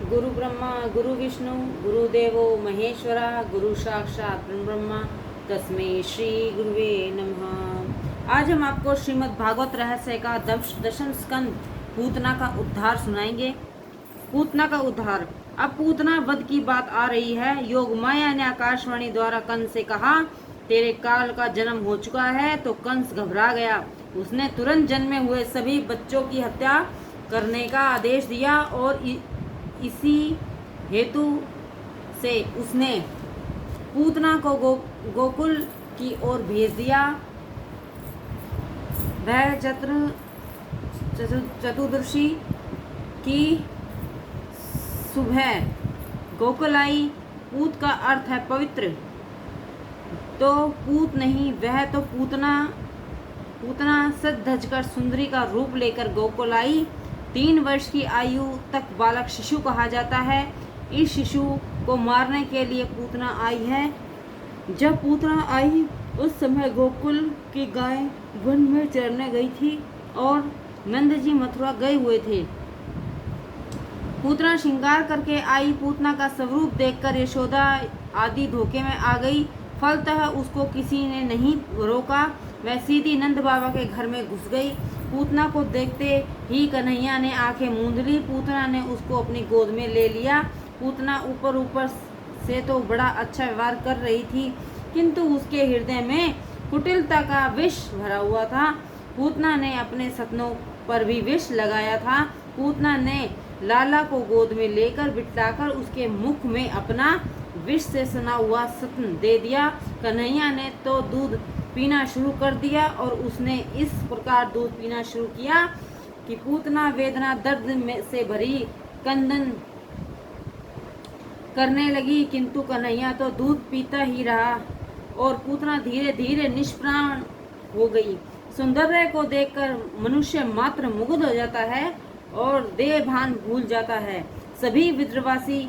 गुरु ब्रह्मा गुरु विष्णु गुरुदेवो महेश्वरा गुरु साक्षात ब्रह्मा तस्मै श्री गुरुवे नमः। आज हम आपको श्रीमद् भागवत रहस्य का दशम स्कंद पूतना का उद्धार सुनाएंगे। पूतना का उद्धार। अब पूतना वध की बात आ रही है। योग माया ने आकाशवाणी द्वारा कंस से कहा, तेरे काल का जन्म हो चुका है। तो कंस घबरा गया। उसने तुरंत जन्मे हुए सभी बच्चों की हत्या करने का आदेश दिया और इसी हेतु से उसने पूतना को गोकुल की ओर भेज दिया। वह चतुर्दशी की सुबह गोकुल आई। पूत का अर्थ है पवित्र, तो पूत नहीं, वह तो पूतना सज धज कर सुंदरी का रूप लेकर गोकुल आई। 3 वर्ष की आयु तक बालक शिशु कहा जाता है। इस शिशु को मारने के लिए पूतना आई है। जब पूतना आई उस समय गोकुल की गाय वन में चरने गई थी और नंद जी मथुरा गए हुए थे। पूतना श्रृंगार करके आई। पूतना का स्वरूप देखकर यशोदा आदि धोखे में आ गई। फलतः उसको किसी ने नहीं रोका। वह सीधी नंद बाबा के घर में घुस गई। पूतना को देखते ही कन्हैया ने आंखें मूंद ली। पूतना ने उसको अपनी गोद में ले लिया। पूतना ऊपर से तो बड़ा अच्छा व्यवहार कर रही थी, किंतु उसके हृदय में कुटिलता का विष भरा हुआ था। पूतना ने अपने सतनों पर भी विष लगाया था। पूतना ने लाला को गोद में लेकर बिठाकर उसके मुख में अपना विष से सना हुआ सतन दे दिया। कन्हैया ने तो दूध पीना शुरू कर दिया और उसने इस प्रकार दूध पीना शुरू किया कि पूतना वेदना दर्द में से भरी कंदन करने लगी, किंतु कन्हैया तो दूध पीता ही रहा और पूतना धीरे धीरे निष्प्राण हो गई। सौंदर्य को देखकर मनुष्य मात्र मुग्ध हो जाता है और देह भान भूल जाता है। सभी विद्रवासी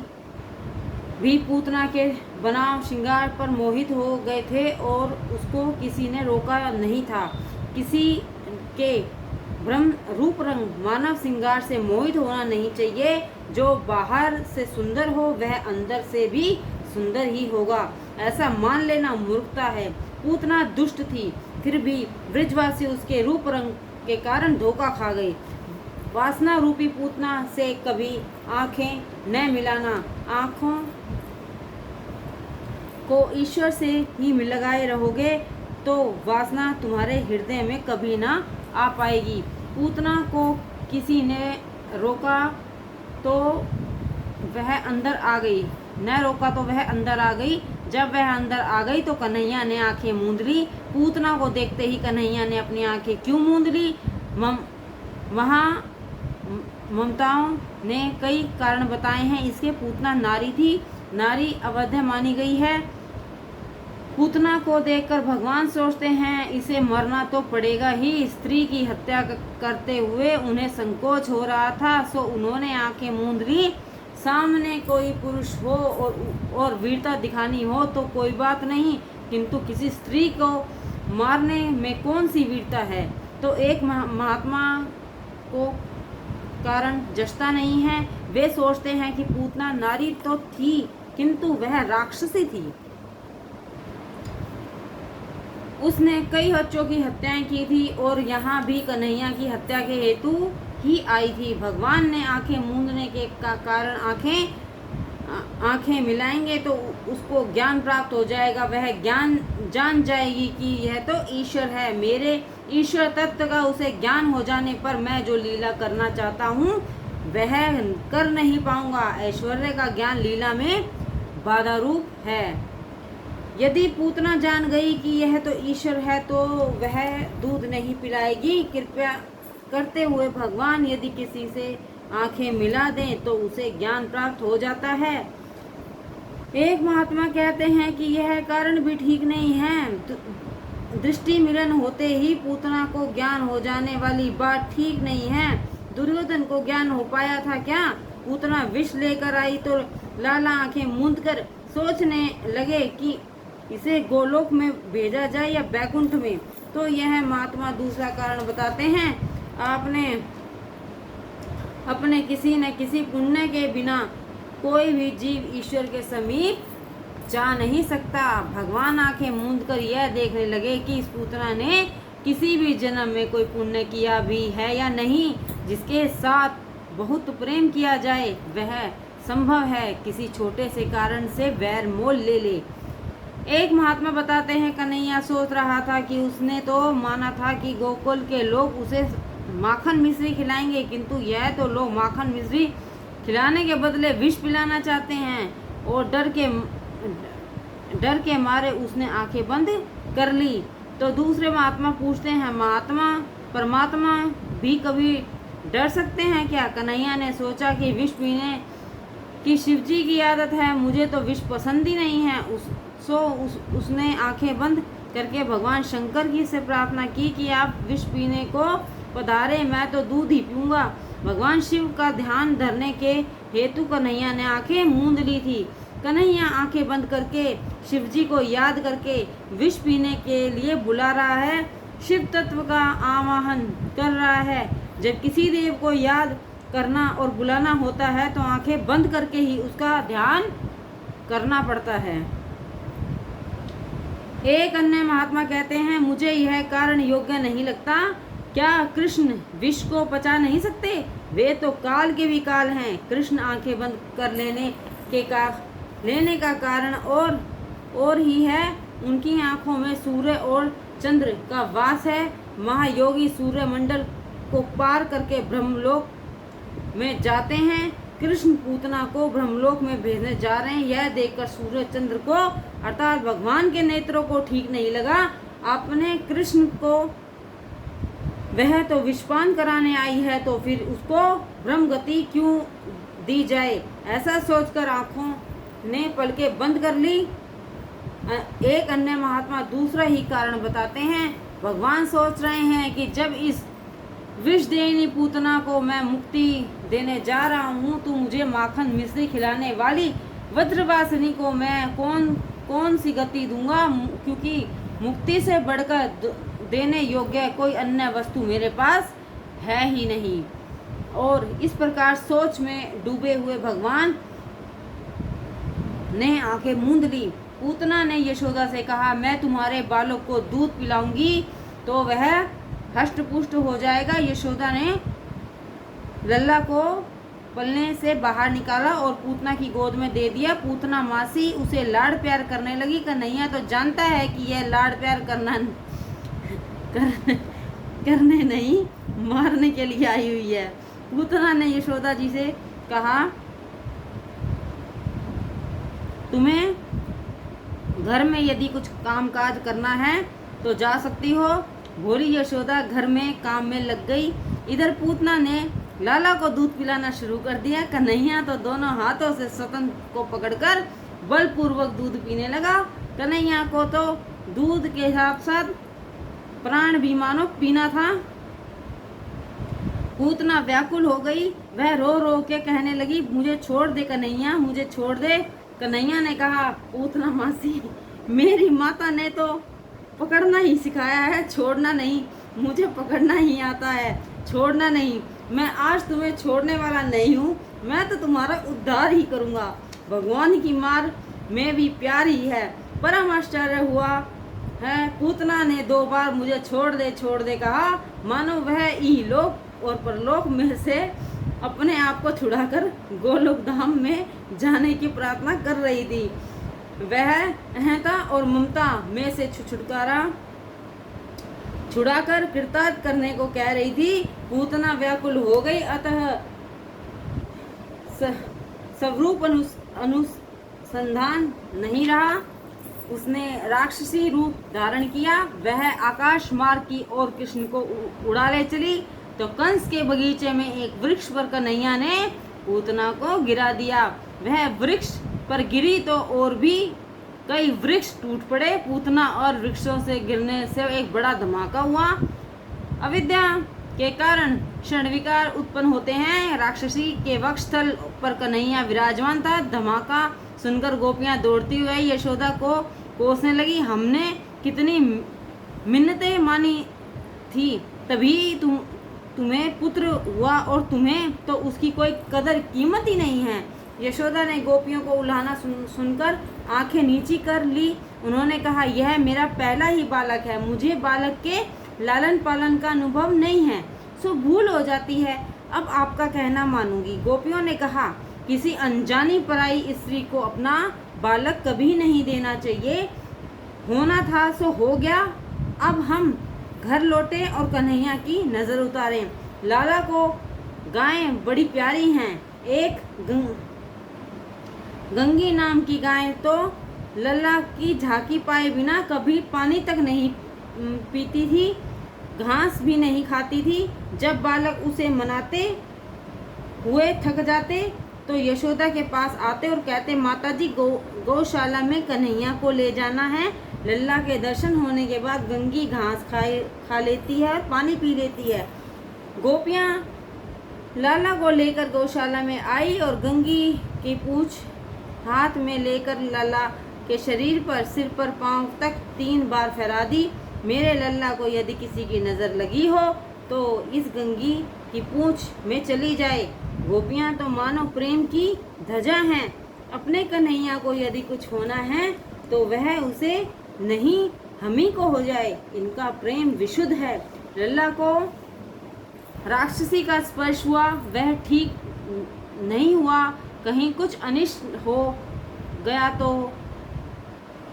भी पूतना के बनाव श्रृंगार पर मोहित हो गए थे और उसको किसी ने रोका नहीं था। किसी के ब्रह्म रूप रंग मानव श्रृंगार से मोहित होना नहीं चाहिए। जो बाहर से सुंदर हो वह अंदर से भी सुंदर ही होगा, ऐसा मान लेना मूर्खता है। पूतना दुष्ट थी, फिर भी ब्रजवासी उसके रूप रंग के कारण धोखा खा गए। वासना रूपी पूतना से कभी आंखें न मिलाना। आंखों को ईश्वर से ही लगाए रहोगे तो वासना तुम्हारे हृदय में कभी ना आ पाएगी। पूतना को किसी ने रोका तो वह अंदर आ गई, न रोका तो वह अंदर आ गई। जब वह अंदर आ गई तो कन्हैया ने आंखें मूंद ली। पूतना को देखते ही कन्हैया ने अपनी आंखें क्यों मूंद ली? वहाँ ममताओं ने कई कारण बताए हैं इसके। पूतना नारी थी, नारी अवध मानी गई है। पूतना को देखकर भगवान सोचते हैं इसे मरना तो पड़ेगा ही। स्त्री की हत्या करते हुए उन्हें संकोच हो रहा था, सो उन्होंने आंखें मूंद ली। सामने कोई पुरुष हो और वीरता दिखानी हो तो कोई बात नहीं, किंतु किसी स्त्री को मारने में कौन सी वीरता है? तो एक महात्मा को कारण जचता नहीं है। वे सोचते हैं कि पूतना नारी तो थी, किंतु वह राक्षसी थी। उसने कई बच्चों की हत्याएं की थी और यहाँ भी कन्हैया की हत्या के हेतु ही आई थी। भगवान ने आंखें मूंदने के कारण आंखें मिलाएंगे तो उसको ज्ञान प्राप्त हो जाएगा। वह ज्ञान जान जाएगी कि यह तो ईश्वर है। मेरे ईश्वर तत्व का उसे ज्ञान हो जाने पर मैं जो लीला करना चाहता हूँ वह कर नहीं पाऊंगा। ऐश्वर्य का ज्ञान लीला में बाधा रूप है। यदि पूतना जान गई कि यह तो ईश्वर है तो वह दूध नहीं पिलाएगी। कृपया करते हुए भगवान यदि किसी से आंखें मिला दें तो उसे ज्ञान प्राप्त हो जाता है। एक महात्मा कहते हैं कि यह कारण भी ठीक नहीं है। दृष्टि मिलन होते ही पूतना को ज्ञान हो जाने वाली बात ठीक नहीं है। दुर्योधन को ज्ञान हो पाया था क्या? पूतना विष लेकर आई तो लाला आंखें मूंद कर सोचने लगे कि इसे गोलोक में भेजा जाए या बैकुंठ में। तो यह महात्मा दूसरा कारण बताते हैं। आपने अपने किसी न किसी पुण्य के बिना कोई भी जीव ईश्वर के समीप जा नहीं सकता। भगवान आंखें मूंद कर यह देखने लगे कि इस पूतना ने किसी भी जन्म में कोई पुण्य किया भी है या नहीं। जिसके साथ बहुत प्रेम किया जाए वह संभव है किसी छोटे से कारण से वैर मोल ले ले। एक महात्मा बताते हैं, कन्हैया सोच रहा था कि उसने तो माना था कि गोकुल के लोग उसे माखन मिश्री खिलाएंगे, किंतु यह तो लोग माखन मिश्री खिलाने के बदले विष पिलाना चाहते हैं। और डर के मारे उसने आंखें बंद कर ली। तो दूसरे महात्मा पूछते हैं, परमात्मा भी कभी डर सकते हैं क्या? कन्हैया ने सोचा कि विष पीने की शिवजी की आदत है, मुझे तो विष पसंद ही नहीं है। उसने आंखें बंद करके भगवान शंकर की से प्रार्थना की कि आप विष पीने को पधारे, मैं तो दूध ही पीऊंगा। भगवान शिव का ध्यान धरने के हेतु कन्हैया ने आंखें मूंद ली थी। कन्हैया आंखें बंद करके शिवजी को याद करके विष पीने के लिए बुला रहा है, शिव तत्व का आवाहन कर रहा है। जब किसी देव को याद करना और बुलाना होता है तो आंखें बंद करके ही उसका ध्यान करना पड़ता है। एक अन्य महात्मा कहते हैं, मुझे यह कारण योग्य नहीं लगता। क्या कृष्ण विष को पचा नहीं सकते? वे तो काल के भी काल हैं। कृष्ण आंखें बंद कर लेने का कारण और ही है। उनकी आंखों में सूर्य और चंद्र का वास है। महायोगी सूर्य मंडल को पार करके ब्रह्मलोक में जाते हैं। कृष्ण पूतना को ब्रह्मलोक में भेजने जा रहे हैं। यह देखकर सूर्य चंद्र को अर्थात भगवान के नेत्रों को ठीक नहीं लगा। आपने कृष्ण को वह तो विषपान कराने आई है, तो फिर उसको ब्रह्म गति क्यों दी जाए? ऐसा सोचकर आंखों ने पलकें बंद कर ली। एक अन्य महात्मा दूसरा ही कारण बताते हैं, भगवान सोच रहे हैं कि जब इस विष देनी पूतना को मैं मुक्ति देने जा रहा हूँ तो मुझे माखन मिश्री खिलाने वाली वज्रवासिनी को मैं कौन सी गति दूंगा, क्योंकि मुक्ति से बढ़कर देने योग्य कोई अन्य वस्तु मेरे पास है ही नहीं। और इस प्रकार सोच में डूबे हुए भगवान ने आंखें मूंद ली। पूतना ने यशोदा से कहा, मैं तुम्हारे बालक को दूध पिलाऊंगी तो वह हष्ट पुष्ट हो जाएगा। यशोदा ने लल्ला को पलने से बाहर निकाला और पूतना की गोद में दे दिया। पूतना मासी उसे लाड़ प्यार करने लगी। कन्हैया तो जानता है कि यह लाड़ प्यार करने नहीं, मारने के लिए आई हुई है। पूतना ने यशोदा जी से कहा, तुम्हें घर में यदि कुछ कामकाज करना है तो जा सकती हो। भोली यशोदा घर में काम में लग गई। इधर पूतना ने लाला को दूध पिलाना शुरू कर दिया। कन्हैया तो दोनों हाथों से स्वतंत्र को पकड़कर बलपूर्वक दूध पीने लगा। कन्हैया को तो दूध के साथ साथ प्राण भी मानो पीना था। पूतना व्याकुल हो गई। वह रो रो के कहने लगी, मुझे छोड़ दे कन्हैया, मुझे छोड़ दे। कन्हैया ने कहा, पूतना मासी, मेरी माता ने तो पकड़ना ही सिखाया है, छोड़ना नहीं। मुझे पकड़ना ही आता है, छोड़ना नहीं। मैं आज तुम्हें छोड़ने वाला नहीं हूँ, मैं तो तुम्हारा उद्धार ही करूँगा। भगवान की मार में भी प्यार ही है। परम आश्चर्य हुआ है। पूतना ने 2 बार मुझे छोड़ दे कहा, मानो वह इहलोक और परलोक में से अपने आप को छुड़ाकर गोलोक धाम में जाने की प्रार्थना कर रही थी। वह अहंता और ममता में से छुड़ाकर कृतार्थ करने को कह रही थी। पूतना व्याकुल हो गई, अतः स्वरूप अनुसंधान नहीं रहा। उसने राक्षसी रूप धारण किया। वह आकाश मार्ग की ओर कृष्ण को उड़ा ले चली तो कंस के बगीचे में एक वृक्ष पर कन्हैया ने पूतना को गिरा दिया। वह वृक्ष पर गिरी तो और भी कई वृक्ष टूट पड़े। पूतना और वृक्षों से गिरने से एक बड़ा धमाका हुआ। अविद्या के कारण क्षण विकार उत्पन्न होते हैं। राक्षसी के वक्षस्थल पर कन्हैया विराजमान था। धमाका सुनकर गोपियां दौड़ती हुई यशोदा को कोसने लगी। हमने कितनी मिन्नतें मानी थी, तभी तुम्हें पुत्र हुआ और तुम्हें तो उसकी कोई कदर कीमत ही नहीं है। यशोदा ने गोपियों को उल्हाना सुनकर आंखें नीची कर ली। उन्होंने कहा, यह मेरा पहला ही बालक है, मुझे बालक के लालन पालन का अनुभव नहीं है, सो भूल हो जाती है। अब आपका कहना मानूंगी। गोपियों ने कहा, किसी अनजानी पराई स्त्री को अपना बालक कभी नहीं देना चाहिए। होना था सो हो गया। अब हम घर लौटे और कन्हैया की नज़र उतारें। लाला को गायें बड़ी प्यारी हैं। एक गंगी नाम की गाय तो लल्ला की झांकी पाए बिना कभी पानी तक नहीं पीती थी, घास भी नहीं खाती थी। जब बालक उसे मनाते हुए थक जाते तो यशोदा के पास आते और कहते, माताजी गौशाला में कन्हैया को ले जाना है। लल्ला के दर्शन होने के बाद गंगी घास खा लेती है और पानी पी लेती है। गोपियाँ लाला को लेकर गौशाला में आई और गंगी की पूंछ हाथ में लेकर लल्ला के शरीर पर, सिर पर, पांव तक 3 बार फहरा दी। मेरे लल्ला को यदि किसी की नज़र लगी हो तो इस गंगी की पूंछ में चली जाए। गोपियाँ तो मानो प्रेम की ध्वजा हैं। अपने कन्हैया को यदि कुछ होना है तो वह उसे नहीं, हम ही को हो जाए। इनका प्रेम विशुद्ध है। लल्ला को राक्षसी का स्पर्श हुआ, वह ठीक नहीं हुआ। कहीं कुछ अनिष्ट हो गया तो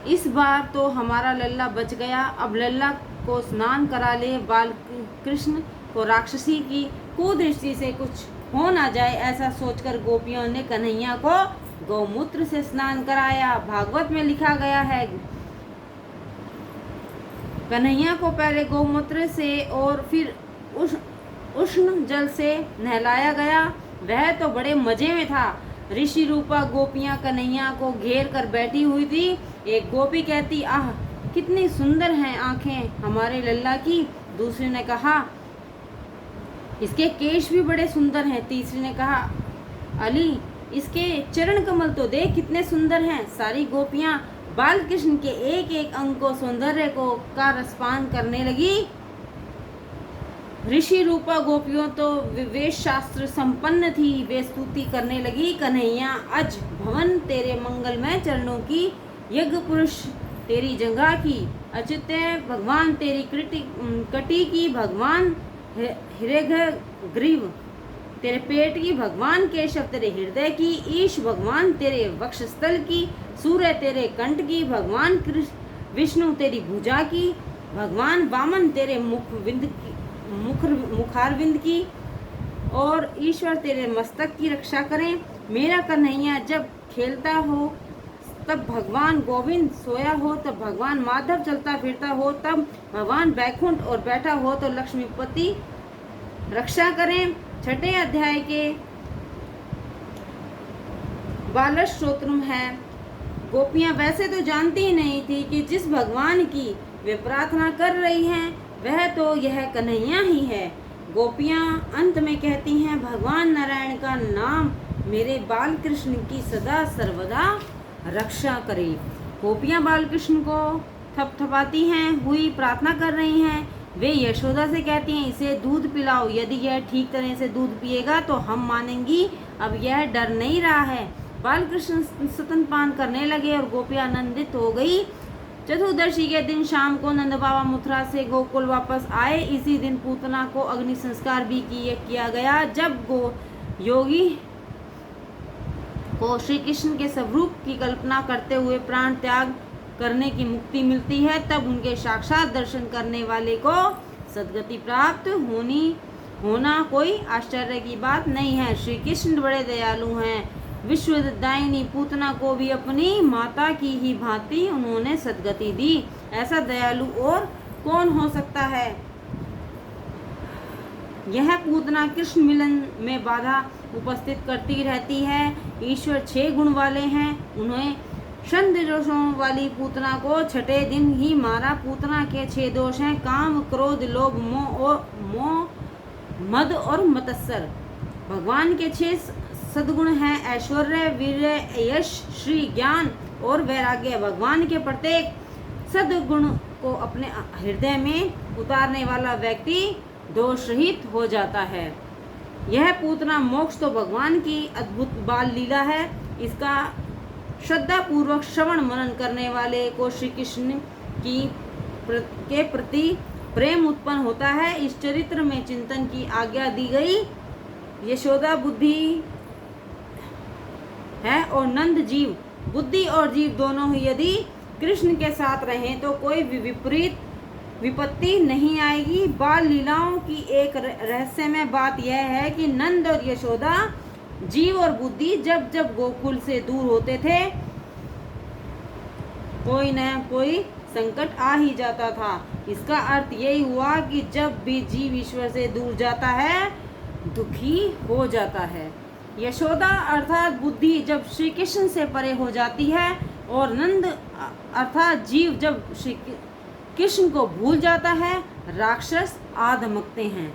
इस बार तो हमारा लल्ला बच गया। अब लल्ला को स्नान करा ले। बाल कृष्ण को राक्षसी की कुदृष्टि से कुछ हो ना जाए, ऐसा सोचकर गोपियों ने कन्हैया को गौमूत्र से स्नान कराया। भागवत में लिखा गया है, कन्हैया को पहले गौमूत्र से और फिर उष्ण जल से नहलाया गया। वह तो बड़े मजे में था। ऋषि रूपा गोपियां कन्हैया को घेर कर बैठी हुई थी। एक गोपी कहती, आह कितनी सुंदर हैं आंखें हमारे लल्ला की। दूसरी ने कहा, इसके केश भी बड़े सुंदर हैं। तीसरी ने कहा, अली इसके चरण कमल तो देख कितने सुंदर हैं। सारी गोपियां बाल कृष्ण के एक एक अंग को, सौंदर्य को का रसपान करने लगी। ऋषि रूपा गोपियों तो वेद शास्त्र संपन्न थी। वे स्तुति करने लगी, कन्हैया अज भवन तेरे मंगलमय चरणों की, यज्ञ पुरुष तेरी जंघा की, अच्युत भगवान तेरी कटी की, भगवान हृदय ग्रीव तेरे पेट की, भगवान केशव तेरे हृदय की, ईश भगवान तेरे वक्षस्थल की, सूर्य तेरे कंठ की, भगवान विष्णु तेरी भुजा की, भगवान वामन तेरे मुखारविंद की और ईश्वर तेरे मस्तक की रक्षा करें। मेरा कन्हैया जब खेलता हो तब भगवान गोविंद सोया हो, तब भगवान माधव चलता फिरता हो, तब भगवान बैकुंठ और बैठा हो तो लक्ष्मीपति रक्षा करें। 6ठे अध्याय के बाल स्तोत्रम है। गोपियां वैसे तो जानती ही नहीं थी कि जिस भगवान की वे प्रार्थना कर रही हैं वह तो यह कन्हैया ही है। गोपियां अंत में कहती हैं, भगवान नारायण का नाम मेरे बाल कृष्ण की सदा सर्वदा रक्षा करे। गोपियां बाल कृष्ण को थपथपाती हैं हुई प्रार्थना कर रही हैं। वे यशोदा से कहती हैं, इसे दूध पिलाओ, यदि यह ठीक तरह से दूध पिएगा तो हम मानेंगी। अब यह डर नहीं रहा है। बाल कृष्ण स्तनपान करने लगे और गोपियां आनंदित हो गई। चतुर्दशी के दिन शाम को नंद बाबा मथुरा से गोकुल वापस आए। इसी दिन पूतना को अग्नि संस्कार भी किया गया। जब योगी को श्री कृष्ण के स्वरूप की कल्पना करते हुए प्राण त्याग करने की मुक्ति मिलती है, तब उनके साक्षात दर्शन करने वाले को सद्गति प्राप्त होना कोई आश्चर्य की बात नहीं है। श्री कृष्ण बड़े दयालु हैं। विश्वदायिनी पूतना को भी अपनी माता की ही भांति उन्होंने सद्गति दी। ऐसा दयालु और कौन हो सकता है। यह पूतना कृष्ण मिलन में बाधा उपस्थित करती रहती है। ईश्वर 6 गुण वाले हैं। उन्हें षड दोषों वाली पूतना को 6ठे दिन ही मारा। पूतना के 6 दोष हैं, काम, क्रोध, लोभ, मोह, मद और मत्सर। भगवान के 6 सद्गुण हैं, ऐश्वर्य, वीर्य, यश, श्री, ज्ञान और वैराग्य। भगवान के प्रत्येक सद्गुण को अपने हृदय में उतारने वाला व्यक्ति दोष रहित हो जाता है। यह पूतना मोक्ष तो भगवान की अद्भुत बाल लीला है। इसका श्रद्धा पूर्वक श्रवण मनन करने वाले को श्री कृष्ण के प्रति प्रेम उत्पन्न होता है। इस चरित्र में चिंतन की आज्ञा दी गई। यशोदा बुद्धि है और नंद जीव। बुद्धि और जीव दोनों ही यदि कृष्ण के साथ रहें तो कोई विपरीत विपत्ति नहीं आएगी। बाल लीलाओं की एक रहस्यमय बात यह है कि नंद और यशोदा, जीव और बुद्धि जब जब गोकुल से दूर होते थे, कोई न कोई संकट आ ही जाता था। इसका अर्थ यही हुआ कि जब भी जीव ईश्वर से दूर जाता है, दुखी हो जाता है। यशोदा अर्थात बुद्धि जब श्री कृष्ण से परे हो जाती है और नंद अर्थात जीव जब श्री कृष्ण को भूल जाता है, राक्षस आधमकते हैं।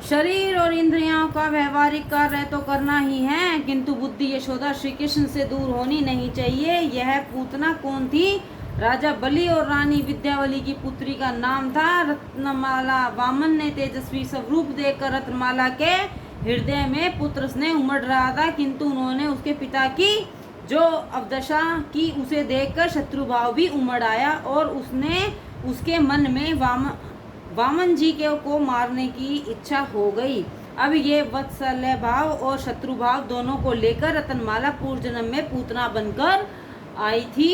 शरीर और इंद्रियों का व्यवहारिक कार्य तो करना ही है, किंतु बुद्धि यशोदा श्री कृष्ण से दूर होनी नहीं चाहिए। यह पूतना कौन थी? राजा बलि और रानी विद्यावली की पुत्री का नाम था रत्नमाला। वामन ने तेजस्वी स्वरूप देखकर रत्नमाला के हृदय में पुत्र स्नेह उमड़ रहा था, किंतु उन्होंने उसके पिता की जो अवदशा की उसे देखकर शत्रुभाव भी उमड़ आया और उसके मन में वामन जी को मारने की इच्छा हो गई। अब ये वत्सल्य भाव और शत्रु भाव दोनों को लेकर रत्नमाला पूर्व जन्म में पूतना बनकर आई थी।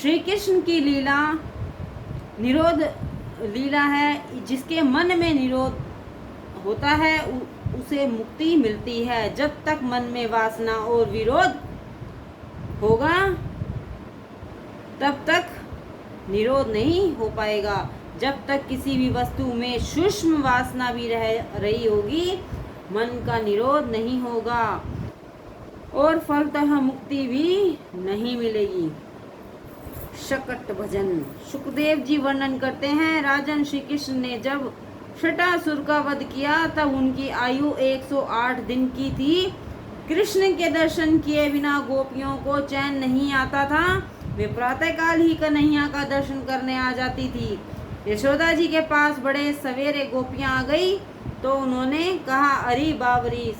श्री कृष्ण की लीला निरोध लीला है। जिसके मन में निरोध होता है उसे मुक्ति मिलती है। जब तक मन में वासना और विरोध होगा तब तक निरोध नहीं हो पाएगा। जब तक किसी भी वस्तु में सूक्ष्म वासना भी रह रही होगी, मन का निरोध नहीं होगा और फलतः मुक्ति भी नहीं मिलेगी। शकट भजन। सुखदेव जी वर्णन करते हैं, राजन श्री कृष्ण ने जब शटासुर का वध किया तब उनकी आयु 108 दिन की थी। कृष्ण के दर्शन किए बिना गोपियों को चैन नहीं आता था। वे प्रातःकाल ही कन्हैया का दर्शन करने आ जाती थी। यशोदा जी के पास बड़े सवेरे गोपियां आ गई तो उन्होंने कहा, अरे बाबरी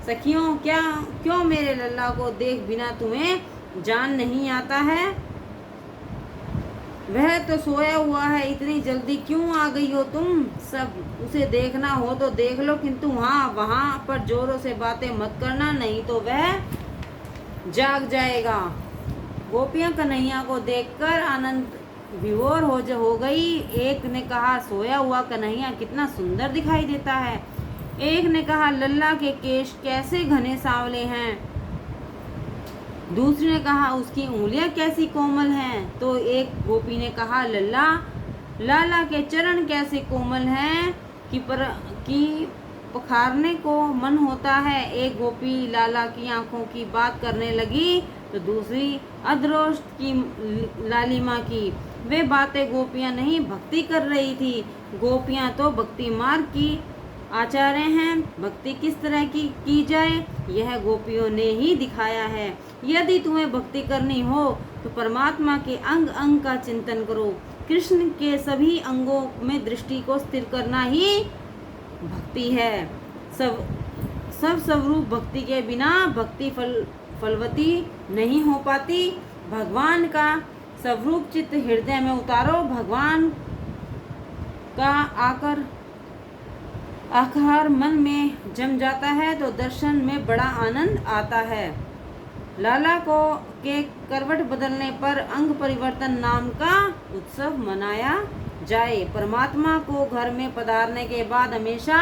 सखियों क्यों मेरे लल्ला को देख बिना तुम्हें जान नहीं आता है? वह तो सोया हुआ है, इतनी जल्दी क्यों आ गई हो तुम? सब उसे देखना हो तो देख लो, किंतु वहाँ पर जोरों से बातें मत करना, नहीं तो वह जाग जाएगा। गोपियां कन्हैया को देखकर आनंद विभोर हो गई। एक ने कहा, सोया हुआ कन्हैया कितना सुंदर दिखाई देता है। एक ने कहा, लल्ला के केश कैसे घने सांवले हैं। दूसरी ने कहा, उसकी उंगलियां कैसी कोमल हैं। तो एक गोपी ने कहा, लाला के चरण कैसे कोमल हैं कि पखारने को मन होता है। एक गोपी लाला की आंखों की बात करने लगी तो दूसरी अधरोष्ट की लालिमा की। वे बातें गोपियां नहीं भक्ति कर रही थी। गोपियां तो भक्ति मार्ग की आचार्य हैं। भक्ति किस तरह की जाए यह गोपियों ने ही दिखाया है। यदि तुम्हें भक्ति करनी हो तो परमात्मा के अंग अंग का चिंतन करो। कृष्ण के सभी अंगों में दृष्टि को स्थिर करना ही भक्ति है। सब स्वरूप भक्ति के बिना भक्ति फलवती नहीं हो पाती। भगवान का स्वरूप चित्त हृदय में उतारो। भगवान का आकार मन में जम जाता है तो दर्शन में बड़ा आनंद आता है। लाला को के करवट बदलने पर अंग परिवर्तन नाम का उत्सव मनाया जाए। परमात्मा को घर में पधारने के बाद हमेशा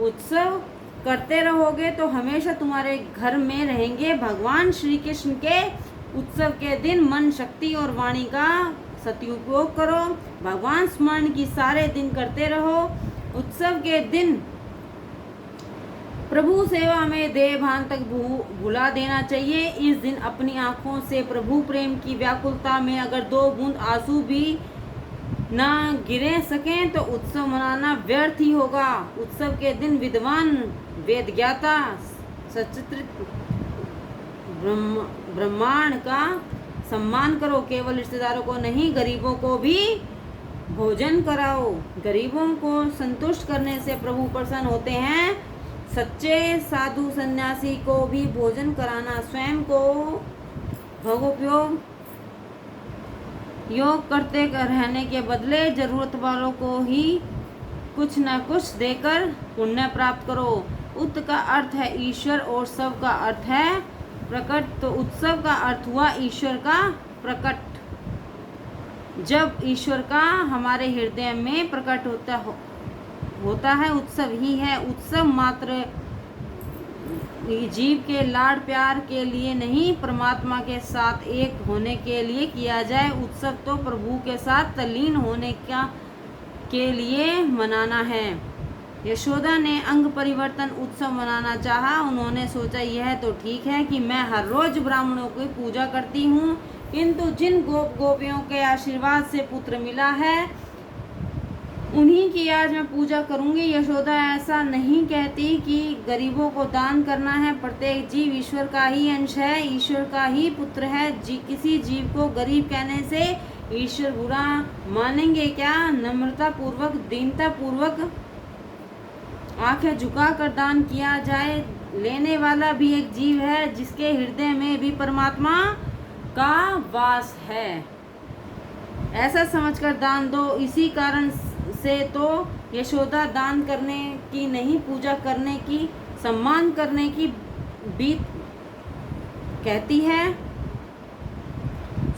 उत्सव करते रहोगे तो हमेशा तुम्हारे घर में रहेंगे। भगवान श्री कृष्ण के उत्सव के दिन मन, शक्ति और वाणी का सदुपयोग करो। भगवान स्मरण की सारे दिन करते रहो। उत्सव के दिन प्रभु सेवा में देह भान तक भुला देना चाहिए। इस दिन अपनी आंखों से प्रभु प्रेम की व्याकुलता में अगर 2 बूंद आंसू भी ना गिरे सकें तो उत्सव मनाना व्यर्थ ही होगा। उत्सव के दिन विद्वान, वेद ज्ञाता, सचित्रित ब्रह्मांड का सम्मान करो। केवल रिश्तेदारों को नहीं, गरीबों को भी भोजन कराओ। गरीबों को संतुष्ट करने से प्रभु प्रसन्न होते हैं। सच्चे साधु सन्यासी को भी भोजन कराना, स्वयं को भोगोपयोग योग करते रहने के बदले जरूरत वालों को ही कुछ न कुछ देकर पुण्य प्राप्त करो। उत का अर्थ है ईश्वर और उत्सव का अर्थ है प्रकट। तो उत्सव का अर्थ हुआ ईश्वर का प्रकट। जब ईश्वर का हमारे हृदय में प्रकट होता है, उत्सव ही है। उत्सव मात्र जीव के लाड़ प्यार के लिए नहीं, परमात्मा के साथ एक होने के लिए किया जाए। उत्सव तो प्रभु के साथ तल्लीन होने के लिए मनाना है। यशोदा ने अंग परिवर्तन उत्सव मनाना चाहा। उन्होंने सोचा यह तो ठीक है कि मैं हर रोज ब्राह्मणों की पूजा करती हूँ, किंतु जिन गोपियों के आशीर्वाद से पुत्र मिला है उन्हीं की आज मैं पूजा करूंगी। यशोदा ऐसा नहीं कहती कि गरीबों को दान करना है। प्रत्येक जीव ईश्वर का ही अंश है, ईश्वर का ही पुत्र है। किसी जीव को गरीब कहने से ईश्वर बुरा मानेंगे क्या? नम्रता पूर्वक, दीनता पूर्वक आंखें झुकाकर दान किया जाए। लेने वाला भी एक जीव है, जिसके हृदय में भी परमात्मा का वास है, ऐसा समझकर दान दो। इसी कारण से तो यशोदा दान करने की नहीं, पूजा करने की, सम्मान करने की भी कहती है।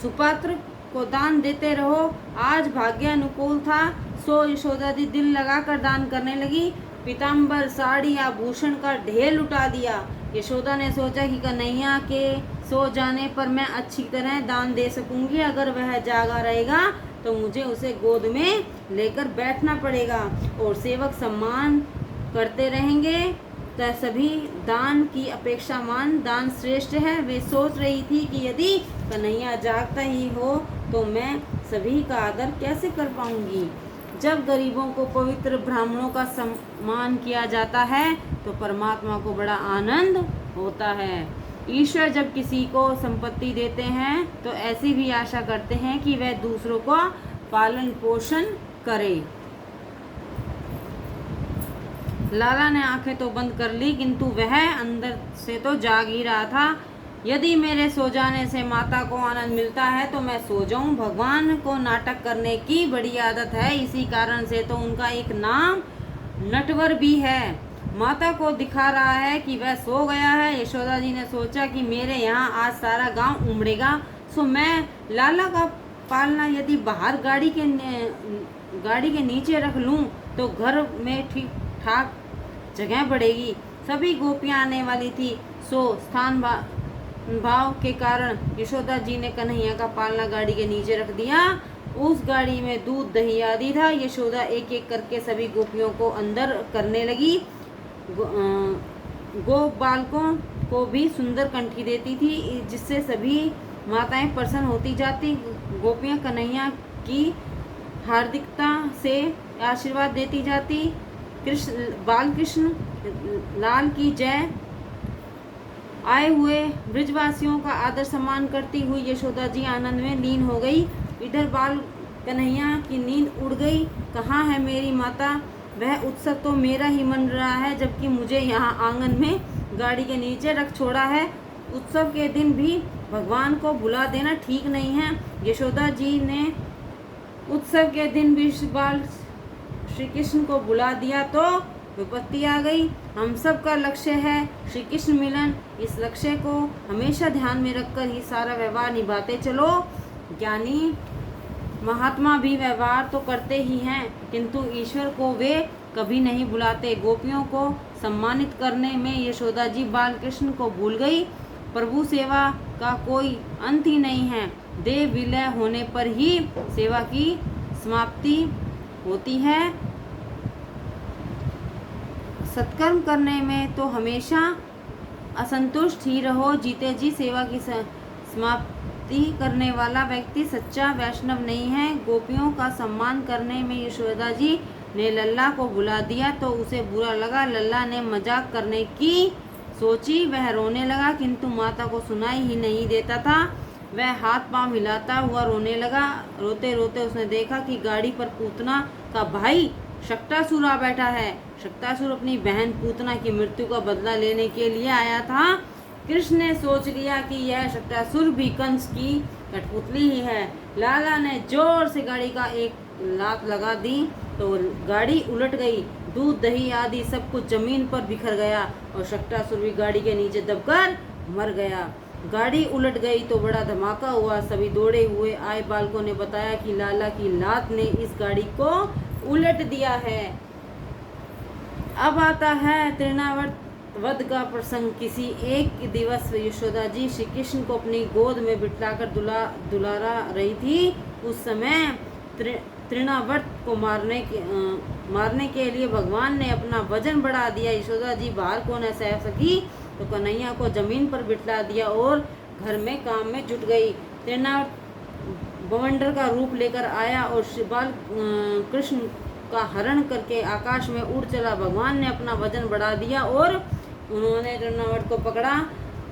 सुपात्र को दान देते रहो। आज भाग्य अनुकूल था, सो यशोदा जी दिल लगाकर दान करने लगी। पीताम्बर, साड़ी, आभूषण का ढेर लुटा दिया। यशोदा ने सोचा कि कन्हैया के सो जाने पर मैं अच्छी तरह दान दे सकूंगी। अगर वह जागा रहेगा तो मुझे उसे गोद में लेकर बैठना पड़ेगा और सेवक सम्मान करते रहेंगे। तो सभी दान की अपेक्षा मान दान श्रेष्ठ है। वे सोच रही थी कि यदि कन्हैया जागता ही हो तो मैं सभी का आदर कैसे कर पाऊंगी। जब गरीबों को पवित्र ब्राह्मणों का सम्मान किया जाता है तो परमात्मा को बड़ा आनंद होता है। ईश्वर जब किसी को संपत्ति देते हैं तो ऐसी भी आशा करते हैं कि वह दूसरों को पालन पोषण करे। लाला ने आंखें तो बंद कर ली, किंतु वह अंदर से तो जाग ही रहा था। यदि मेरे सो जाने से माता को आनंद मिलता है तो मैं सो जाऊं। भगवान को नाटक करने की बड़ी आदत है, इसी कारण से तो उनका एक नाम नटवर भी है। माता को दिखा रहा है कि वह सो गया है। यशोदा जी ने सोचा कि मेरे यहाँ आज सारा गांव उमड़ेगा, सो मैं लाला का पालना यदि बाहर गाड़ी के नीचे रख लूं तो घर में ठीक ठाक जगह बढ़ेगी। सभी गोपियां आने वाली थी, सो स्थान भाव के कारण यशोदा जी ने कन्हैया का पालना गाड़ी के नीचे रख दिया। उस गाड़ी में दूध, दही आदि था। यशोदा एक एक करके सभी गोपियों को अंदर करने लगी। गोप बालकों को भी सुंदर कंठी देती थी, जिससे सभी माताएं प्रसन्न होती जाती। गोपियां कन्हैया की हार्दिकता से आशीर्वाद देती जाती। बाल कृष्ण लाल की जय। आए हुए ब्रजवासियों का आदर सम्मान करती हुई यशोदा जी आनंद में लीन हो गई। इधर बाल कन्हैया की नींद उड़ गई। कहाँ है मेरी माता? वह उत्सव तो मेरा ही मन रहा है, जबकि मुझे यहाँ आंगन में गाड़ी के नीचे रख छोड़ा है। उत्सव के दिन भी भगवान को भुला देना ठीक नहीं है। यशोदा जी ने उत्सव के दिन भी बाल श्री कृष्ण को बुला दिया तो विपत्ति आ गई। हम सब का लक्ष्य है श्री कृष्ण मिलन। इस लक्ष्य को हमेशा ध्यान में रखकर ही सारा व्यवहार निभाते चलो। ज्ञानी महात्मा भी व्यवहार तो करते ही हैं, किंतु ईश्वर को वे कभी नहीं भुलाते। गोपियों को सम्मानित करने में यशोदा जी बाल कृष्ण को भूल गई। प्रभु सेवा का कोई अंत ही नहीं है। देह विलय होने पर ही सेवा की समाप्ति होती है। सत्कर्म करने में तो हमेशा असंतुष्ट ही रहो। जीते जी सेवा की समाप्ति करने वाला व्यक्ति सच्चा वैष्णव नहीं है। गोपियों का सम्मान करने में यशोदा जी ने लल्ला को बुला दिया तो उसे बुरा लगा। लल्ला ने मजाक करने की सोची, वह रोने लगा, किंतु माता को सुनाई ही नहीं देता था। वह हाथ पांव हिलाता हुआ रोने लगा। रोते रोते उसने देखा कि गाड़ी पर पूतना का भाई शक्टासुर आ बैठा है। शक्टासुर अपनी बहन पूतना की मृत्यु का बदला लेने के लिए आया था। कृष्ण ने सोच लिया कि यह शक्टासुर भी कंस की कठपुतली ही है। लाला ने जोर से गाड़ी का एक लात लगा दी तो गाड़ी उलट गई। दूध दही आदि सब कुछ जमीन पर बिखर गया और शक्टासुर भी गाड़ी के नीचे दबकर मर गया। गाड़ी उलट गई तो बड़ा धमाका हुआ। सभी दौड़े हुए आए बालकों ने बताया कि लाला की लात ने इस गाड़ी को उलट दिया है। अब आता है तृणावर्त वध का प्रसंग। किसी एक दिवस यशोदा जी श्री कृष्ण को अपनी गोद में बिठाकर दुलारा रही थी। उस समय तृणावर्त को मारने के लिए भगवान ने अपना वजन बढ़ा दिया। यशोदा जी बाहर को न सह सकी तो कन्हैया को जमीन पर बिठा दिया और घर में काम में जुट गई। तृणावर्त बवंडर का रूप लेकर आया और बाल कृष्ण का हरण करके आकाश में उड़ चला। भगवान ने अपना वजन बढ़ा दिया और उन्होंने तृणावर्त को पकड़ा।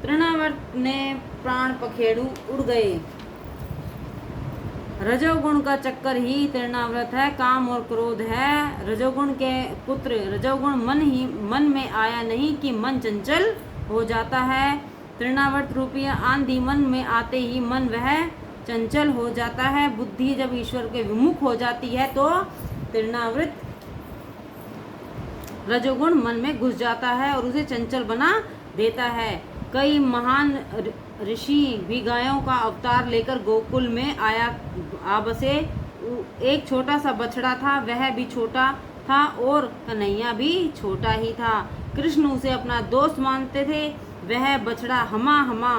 तृणावर्त ने प्राण पखेरु उड़ गए। रजोगुण का चक्कर ही तृणावर्त है। काम और क्रोध है रजोगुण के पुत्र। रजोगुण मन में आया नहीं कि मन चंचल हो जाता है। तृणावर्त रूपी आंधी मन में आते ही मन वह चंचल हो जाता है। बुद्धि जब ईश्वर के विमुख हो जाती है तो तृणावर्त रजोगुण मन में घुस जाता है और उसे चंचल बना देता है। कई महान ऋषि भी गायों का अवतार लेकर गोकुल में आ बसे। एक छोटा सा बछड़ा था, वह भी छोटा था और कन्हैया भी छोटा ही था। कृष्ण उसे अपना दोस्त मानते थे। वह बछड़ा हमा हमा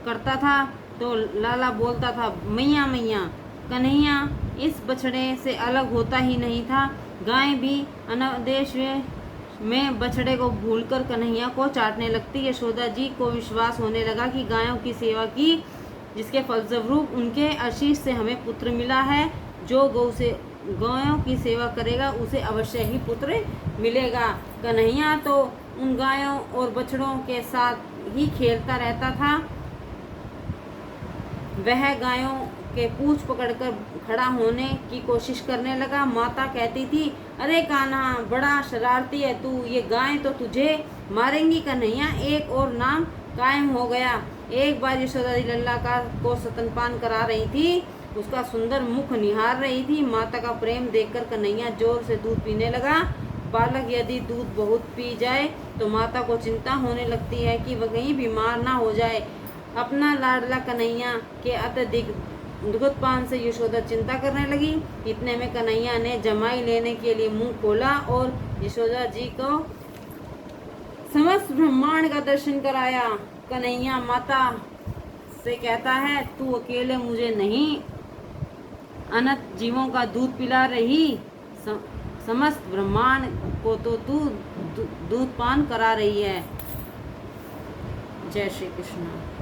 करता था तो लाला बोलता था मैया मैया। कन्हैया इस बछड़े से अलग होता ही नहीं था। गाय भी अनादेश में बछड़े को भूलकर कन्हैया को चाटने लगती। यशोदा जी को विश्वास होने लगा कि गायों की सेवा की, जिसके फलस्वरूप उनके आशीष से हमें पुत्र मिला है। जो गायों की सेवा करेगा उसे अवश्य ही पुत्र मिलेगा। कन्हैया तो उन गायों और बछड़ों के साथ ही खेलता रहता था। वह गायों के पूंछ पकड़कर खड़ा होने की कोशिश करने लगा। माता कहती थी, अरे कान्हा बड़ा शरारती है तू, ये गाय तो तुझे मारेंगी। कन्हैया एक और नाम कायम हो गया। एक बार यशोदा जी लल्ला को स्तनपान करा रही थी। उसका सुंदर मुख निहार रही थी। माता का प्रेम देखकर कन्हैया जोर से दूध पीने लगा। बालक यदि दूध बहुत पी जाए तो माता को चिंता होने लगती है कि वह कहीं बीमार ना हो जाए। अपना लाडला कन्हैया के अत्यधिक दुग्धपान से यशोदा चिंता करने लगी। इतने में कन्हैया ने जमाई लेने के लिए मुंह खोला और यशोदा जी को समस्त ब्रह्मांड का दर्शन कराया। कन्हैया माता से कहता है, तू अकेले मुझे नहीं अनंत जीवों का दूध पिला रही, समस्त ब्रह्मांड को तो तू दूध पान करा रही है। जय श्री कृष्ण।